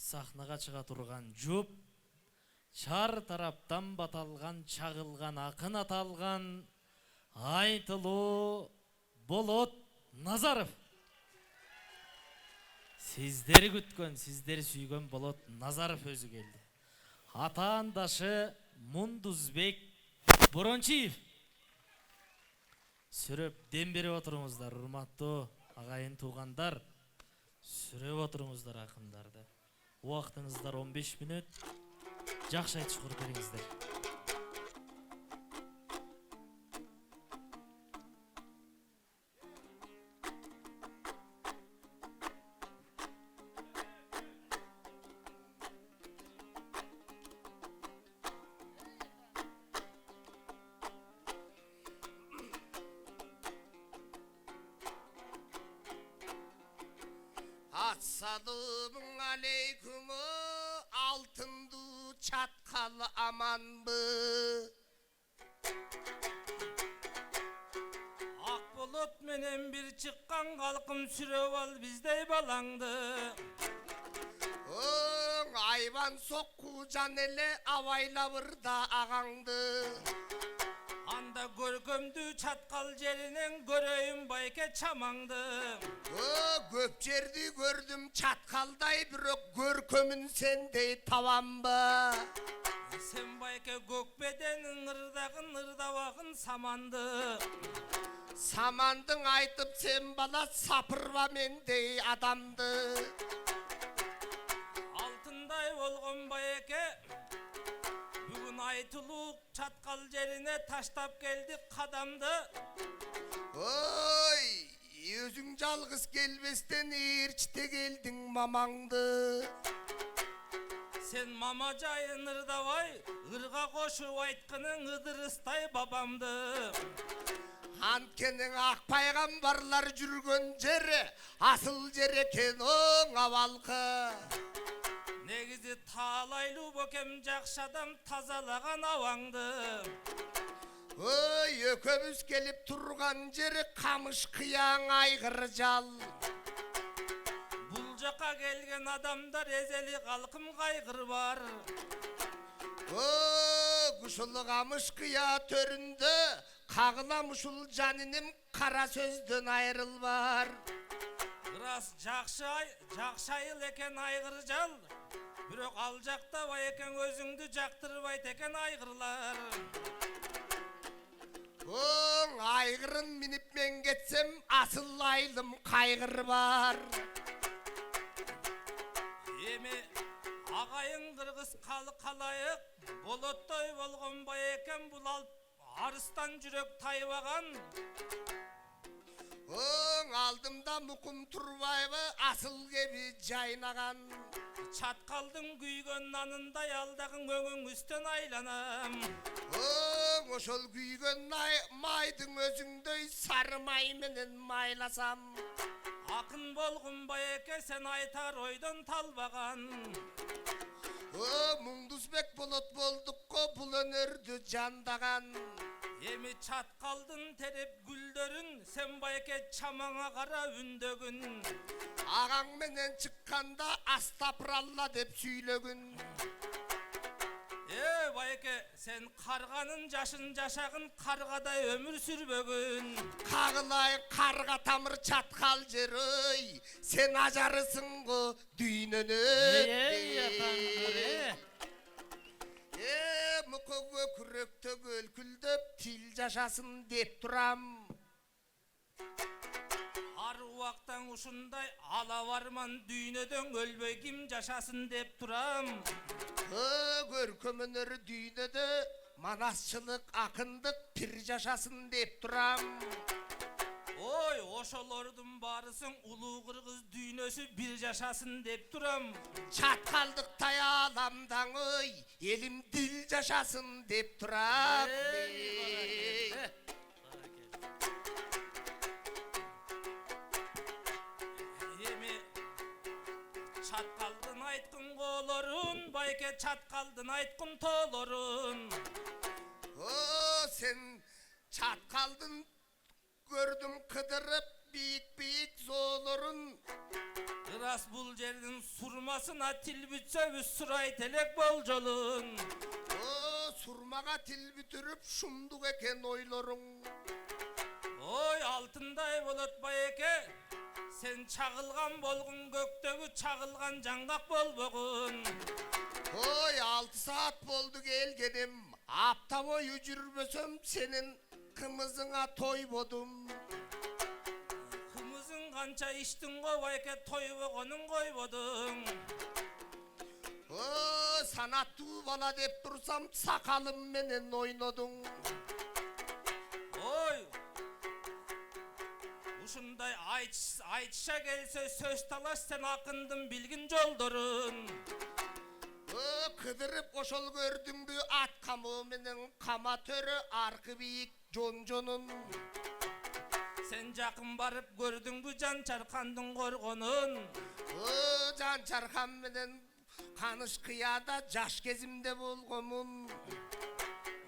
сахнаға чыга турган жұп, чар тараптан баталған, чағылған, ақын аталған Айтылуу Болот Назаров. Сиздер күткөн, сиздер сүйгөн Болот Назаров өзү келди. Атаандашы Мундузбек Борончиев. Сүрөп дем берип отуруңуздар, урматтуу агайын туугандар. Сүрөп отуруңуздар акындарды. Убактыңыздар 15 мүнөт. Жакшы айтышкыр бериңиздер. Assalamun aleyküm, altındı çatkal aman mı? Akbulut menen bir çıkkan kalkım sürüp al bizdey balаңды. Ayvan sokku canele avayla vırda ağandı. Anda görkөmdü çatkal жеринен göreyim bayke çamаңды. Köp жерdi gördüm çatkalday bürök görkömün sendey tavamba. Sen bayke gökbeden ыңырдагын ырдабагын саманды. Samandın aytıp sen bana sapırva mendey adamdı. Altınday болгон байке бүгүн айтылуу çatkal жерине таштап келди кадамды. Oy, özün жалгыз gelbesten erçte geldin mamаңды. Sen mama жайын ырдабай, ырга кошуп айткының Ыдырыстай бабамды. Ankenin ak paygambarlar жүргөн jeri, asıl jer eken oң avalkı. Негизи таалайлуу бөкем жакшы адам тазалаган абаңды. Oy, ököbüz kelip turgan jeri kamış kıyan aygır jal. Бул жака келген адамдар эзели калкым кайгыр бар. Kuşul kamış kıya töründü, kağılam uşul caninim kara sözdün ayrılvar. Ырас жакшы айыл экен айгыр жал. Бирок ал жактабай экен өзүңдү жактырбайт экен айгырлар. Aygırın minip men geçsem asıl aylım kaygır var. Эми агайын кыргыз калайык болоттой болгон бай экен бул арыстан жүрөк тайбаган. Aldımda mukum turbayı asıl gibi jaynagan. Çatkaldın güygön nanınday aldagın öңүң üstön aylanam. Oşol güygön maydın özüngдөй sarı may menen maylasam. Akın болгон байеке sen айтар ойдон талбаган. Муңдузбек болот болдукко бул өнөрдү жандаgan. Эми çatkaldın terip gülдөрүн sen байеке çamаңa кара үндөгүн. Ağaң menen çıkkanda astapırallah dep süylөгүн. Байеке sen карганын жашын жашагын каргадай өмүр сүрбөгүн. Kağılay karga tamır çatkal jeroy, sen ajarısın go düğününü. Mukogo kürekte gölküldöp til jaşasın dep turam. Ар убактан ушундай ала барман дүйнөдөн өлбөй ким жашасын деп турам. Görkömünür düğünödö manasçılık akındık pir jaşasın dep turam. Ой, ошолордун баарысың улуу кыргыз дүйнөсү бир жашасын деп турам. Çatkaldık tayalamdan oy, elim dil jaşasın dep turam. Эми çatkaldın айткын коолорун, байке çatkaldın айткын тоолорун. Sen çatkaldın gördüm kıdırıp biyik zoolorun. Iras bul жердин сурмасына тил бүтсөбүз сурайтелек болжолун. O surmaga til бүтүрүp шумдук экен ойлоруң. Ой алтындай болот байеке, сен чагылган болгун көктөгү чагылган жаңгак болбогун. Oy 6 saat boldu gelgenim. Apta boyu жүрбөсөm senin kımızına toybodum. Кымызың канча иштиң го байке, тойбогонуң койбодуң. O sanаттуу bala деп турсам сакалым менен ойнодуң. Ой ушундай айтыша келсе сөз талаш, сен акындын билгин жолдорун. O kıdırıp oşol gördüңbү at kamı менен kama törü arkı biyik jonjonun. Сен жакын барып көрдүңбү Жанчаркандын коргонун. O Жанчаркан менен каныш кыяда жаш кезимде болгомун.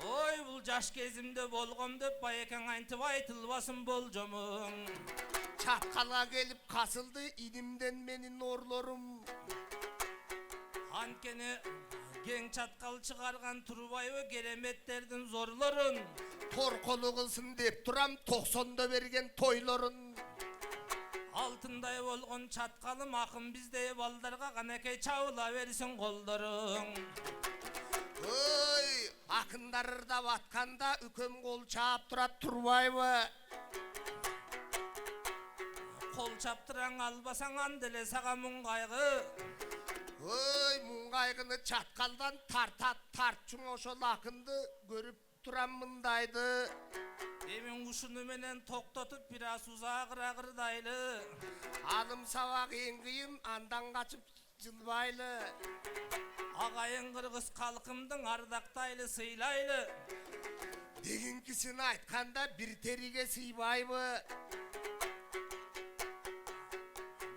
Ой бул жаш кезимде болгом деп байекең антип айтылбасын болжомуң. Çatkala gelip kasıldı inimden menin orlarım. Анткени кең чаткал чыгарган Турбайбы кереметтердин зорлорун. Torkolu kılsın deyip duram 90'da bergen toyların. Алтындай болгон чаткалым акын биздей балдарга канакей чабыла берсин колдоруң. Oy akındarırda batkanda üköm kol çap turat Turbayбы. Кол чаптыраң албасаң анделе сага муң кайгы. Oy muңgaygını çatkaldan tartçun oşol akındı görüp duram mındaydı. Эмин ушуну менен токтотуп бир аз узаагырагырдайлы. Alım savak engiyim andan kaçıp жылбайлы. Агайын кыргыз калкымдын ардактайлы сыйлайлы. Deginkisini aytkanda bir terige sыйбайбы.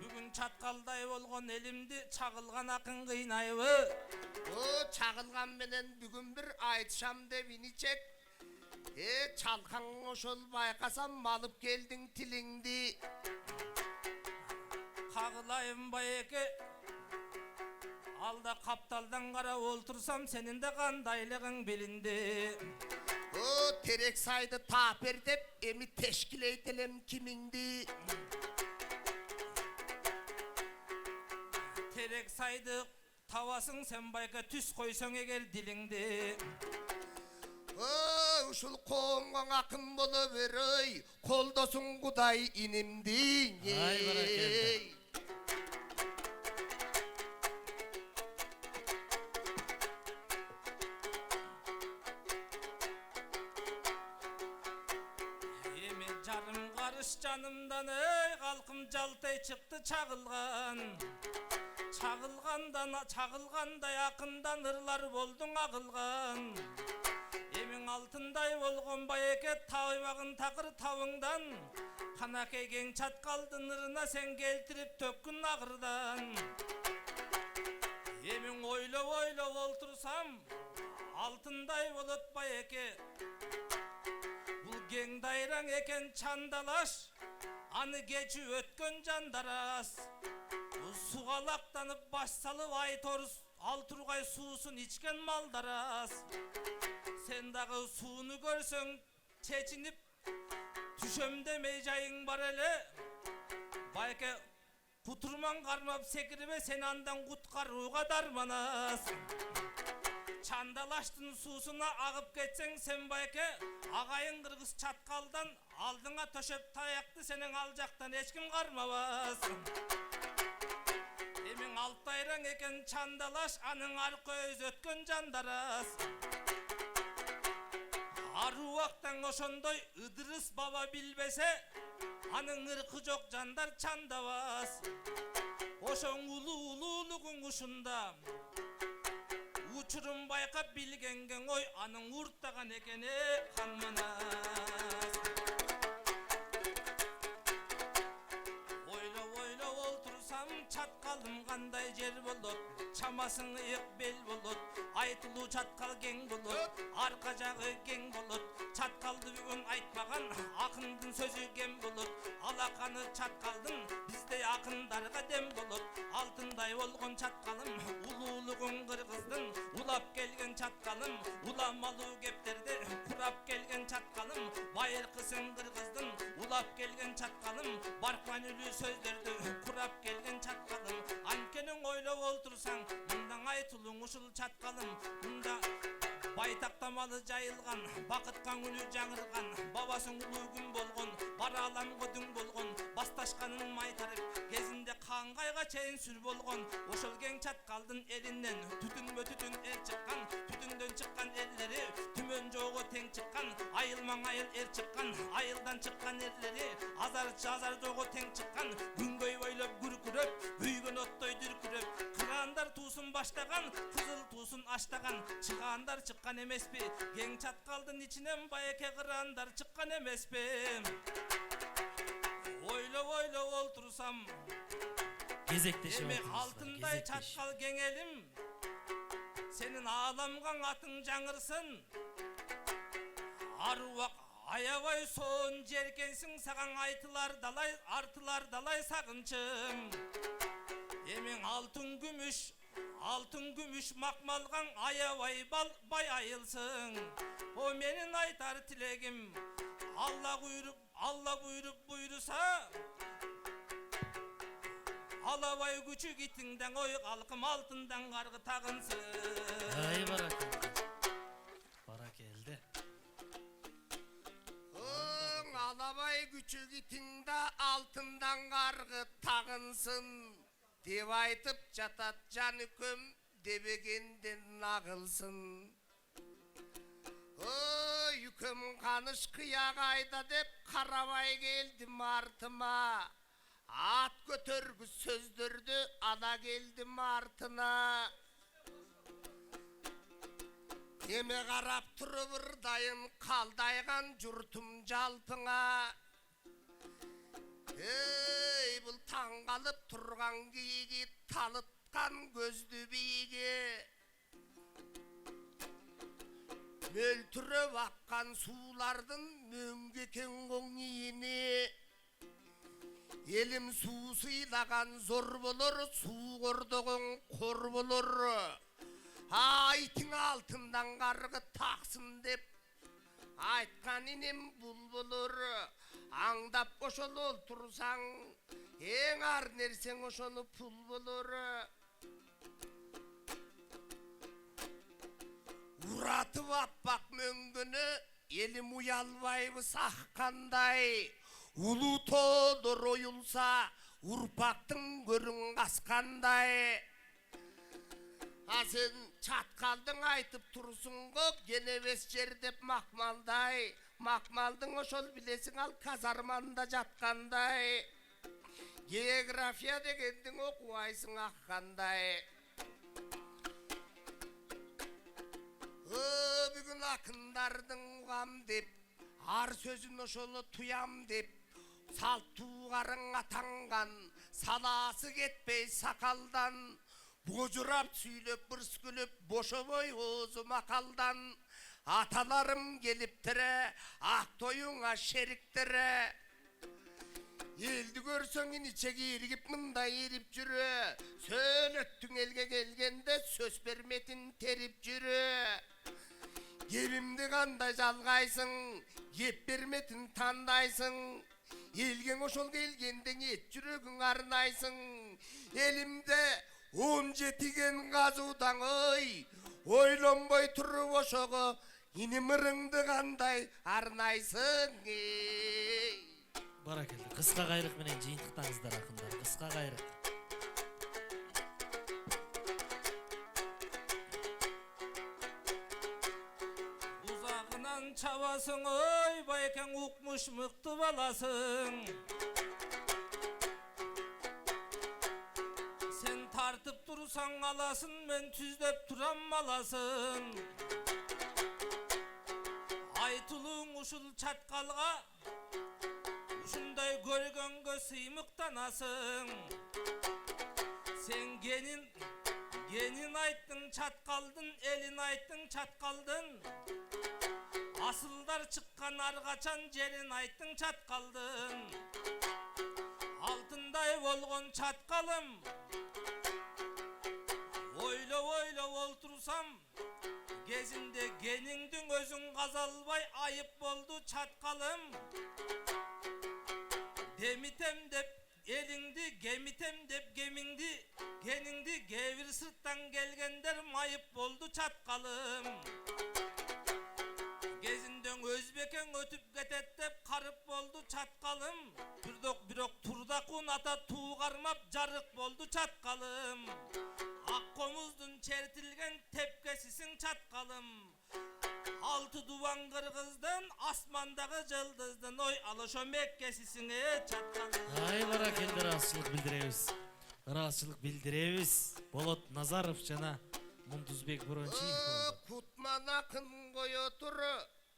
Бүгүн чаткалдай болгон элимди чагылган акын кыйнайбы. O çağılgan menen bugün bir aytşam dep iniçek. Çalkan oşol baykasam alıp geldin tilingdi. Кагылайым байеке, алда капталдан карап олтурсам сенин да кандайлыгың билинди. O terek saydı taper dep emi teşkil eytelem kimindi. Терек сайды табасың сен байка түс койсоң эгер дилиңди. O uşul koğungan akın bolu beröy. Koldosun kuday inimdi. Ay, barakallah. Эми жарым карыш жанымдан ey калкым жалтай чыкты чагылган. Чагылгандай акындан ырлар болдуң агылган. Эмиң алтындай болгон байеке табайбагын такыр табыңдан. Канакей кең чаткалдын ырына сен келтирип төккүн агырдан. Эмиң ойлоп олтурсам алтындай болот байеке. Бул кең дайраң экен чандалаш, аны кечип өткөн жандарас. Сугалактанып баш салып ай торус ал тургай суусун ичкен малдарас. Сен дагы сууну көрсөң чечинип түшөм демей жайың бар эле. Байке кутурман кармап секирбе, сен андан куткарууга дарманас. Чандалаштын суусуна агып кетсең сен байке, агайын кыргыз чаткалдан алдыңа төшөп таякты, сенин ал жактан эч ким кармабас. Эмиң алтайраң экен чандалаш, анын аркы өз өткөн жандарас. Аруактан ошондой Ыдырыс баба билбесе, анын ыркы жок жандар чандабас. Ошоң улуулугуң ушунда. Учурун байкап билгенген ой, анын урттаган экени каңманас. Ойлоп олтурсам айтсам чаткалым кандай жер болот, чамасың ыйык бел болот, айтылуу чаткал кең болот, арка жагы кең болот. Чаткалды бүгүн айтпаган акындын сөзү кем болот, алаканы чаткалдын биздей акындарга дем болот. Алтындай болгон чаткалым, улуулугун кыргыздын, улап келген чаткалым, уламалуу кептерди курап келген чаткалым, байыркысың кыргыздын, улап келген чаткалым, баркманүлүү сөздөрдү курап келген чаткалым. Анткенин ойлоп олтурсаң, мындан айтылуң ушул чаткалым. Мында байтактамалы жайылган, бакытка күнү жаңырган, бабасың улуу күн болгон, бара аламга дүң болгон, басташканын майтарып, кезинде каңгайга чейин сүр болгон. Ошол кең чаткалдын элинен түтүнбө түтүн эл чыккан, түтүндөн чыккан эллери түмөн жогу тең чыккан, айылмаң айыл эр чыккан, айылдан чыккан эрлери азар жогу тең чыккан. Күнгөй бойлоп күркүрөп, үйгөн оттой дүркүрөп, кырандар туусун баштаган, кызыл туусун аштаган, чыгандар чыккан эмеспи, кең чаткалдын ичинен байке кырандар чыккан эмеспи. Ойлоп олтурсам, Кезектешип эми отурсуздар, алтындай кезектешип. чаткал кең элим, сенин ааламган атың жаңырсын. Аруак аябай соон жеркенсиң, саган айтылар далай, артылар далай сагынчым. Эмиң алтын күмүш макмалган аябай бай айылсың. О менин айтар тилегим, Алла буйруса, алабай күчүк итиңден ой калкым алтындан каргы тагынсың. Ай баракелде. Алабай күчүк итиңде алтындан каргы тагынсын деп айтып жатат жаныкөм, дебегенден нагылсын. Ой, үкөм каныш кыя кайда деп карабай келдим артыма. Ат көтөргүс сөздөрдү ала келдим артына. Эме карап туруп ырдайын калдайган журтум жалпыңа. Эй, бул таң калып турган кийиги, талыткан көздү бийиги. Мөлтүрөп аккан суулардын мөңгө кең коң ийини. Элим суу сыйлаган зор болор, суу кордогон кор болор. Айтың алтындан каргы таксын деп айткан инем бул болор. Аңдап ошол олтурсаң, эң ар нерсең ошону пул болор. Уратып аппак мөңгөнү элим уялбайбы саккандай. Улуу тоолор оюлса, урпактын көрүң каскандай. А сен чаткалдың айтып турсуң го, генебес жер деп макмалдай. Макмалдың ошол билесиң ал казарманда жаткандай. География дегендиң окубайсың аккандай. Бүгүн акындардың угам деп, ар сөзүн ошоло туям деп, салттуугарың атанган, салаасы кетпей сакалдан. Божурап сүйлөп бырскүлөп, бошобой оозу макалдан. Аталарым келиптире, ак тоюңа шериктире. Элди көрсөң иничеги иргип мындай ирип жүрө. Сөйлөттүң элге келгенде сөз берметин терип жүрө. Кебимди кандай жалгайсың, кеп берметин тандайсың. Элгең ошол келгенде эт жүрөгүң арнайсың. Элимде 17 казуудан ой, ойлонбой туруп ошого иним ырыңды кандай арнайсың. Баракелде. Кыска кайрык менен жыйынтыктаңыздар акындар. Кыска кайрык. Узагынан чабасың, ой байкең укмуш мыкты баласың. Сен тартып турсаң аласың, мен түздөп турам аласың. Айтылуң ушул чаткалга, ушундай көргөнгө сыймыктанасың. Sen genin ayттың çatkaldın, elin ayттың çatkaldın. Asılдар çıkkan argaçan jerin ayттың çatkaldın. Altınday bolgon çatkalım. Oylop oltursam, gezinde geningdin özün kazalbay ayıp boldu çatkalım. Demitem dep elingdi, gemitem dep gemingdi, geningdi gevir sırttan gelgender mayıp boldu çatkalım. Gezinden özbeken ötüp getet dep karıp boldu çatkalım. Birok turdakun ata tuğarmap jarık boldu çatkalım. Akkomuzdun çertilgen tepkesisin çatkalım. Altı duvan kırgızdan asmandağı yıldızdan oy alışo mekkesisin çatkalım. Ай баракелде, ыраазычылык билдиребиз. Ыраазычылык билдиребиз. Болот Назаров жана Мундузбек Борончиев болду. Kutman akın koyu otur.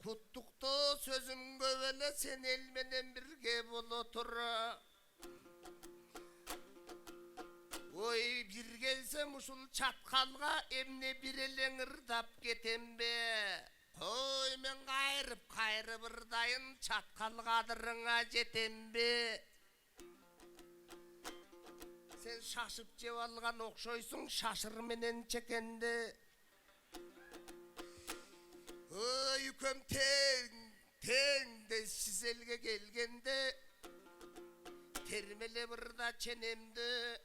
Kuttukta sözüm gövele sen elmenen birge bol otur. Oy bir gelsem uşul çatkalga emne bir eleng ırdap ketem be. Oy men kayırıp ırdayın çatkal kadırına jetem be. Sen şaşıp jep algan okşoysun şaşır menen çekende. Yüküm ten de sizelge gelgende termele burada çenemde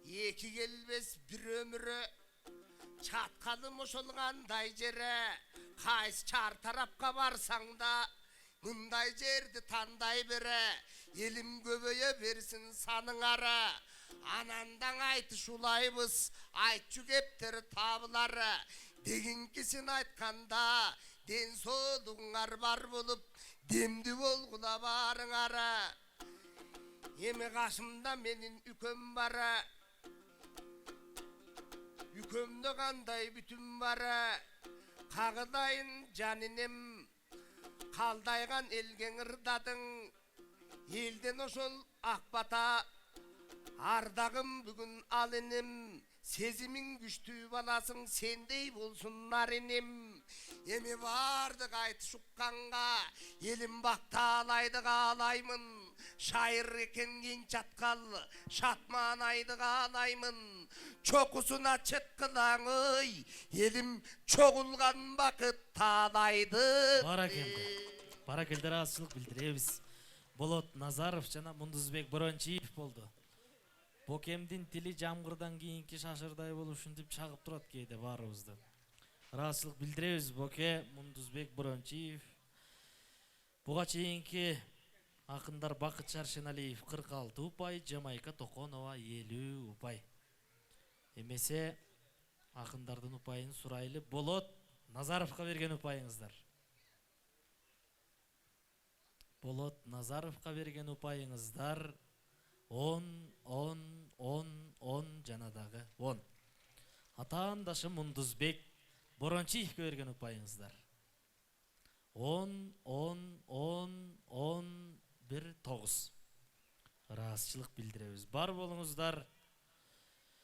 eki gelbes bir ömürü çatkalım oşolganday jere kays çar tarapka barsaң da mınday жерди tanday bere elim göbeye versin sanыңara anandan aytış ulayбыз айтчу кептер табылары дегенкесин айтканда ден соолугуңар бар болуп демди болгула барыңары эми кашымда менин үкөм бары үкөмдө кандай бүтүм бары кагыдайын жанинем калдайган элген ырдадың элден ошол акбата ардагым бүгүн ал инем сезимиң күчтүү баласың сендей болсун нариним эми бардык айтыш укканга элим бактаалайды каалаймын шайыр экен кийин чаткал шатман айды каалаймын чокусуна чыткылаң ый элим чогулган бакыт таалайды. Баракелде, ыраазычылык билдиребиз. Болот Назаров жана Мундузбек Борончиев болду. Бокемдин тили жамгырдан кийинки шашырдай болушун деп чагып турат кээде баарыбызды. Ыраазычылык билдиребиз Боке Мундузбек Борончиев. Буга чейинки акындар Бакыт Шаршеналиев 46 упай, Жамайка Токонова 50 упай. Эмесе акындардын упайын сурайлы. Болот Назаровка берген упайыңыздар. Болот Назаровка берген упайыңыздар 10 жана дагы 10. Атаандашы Мундузбек Борончиевке берген упайыңыздар 10 1 9. Ыраазычылык билдиребиз. Бар болуңуздар.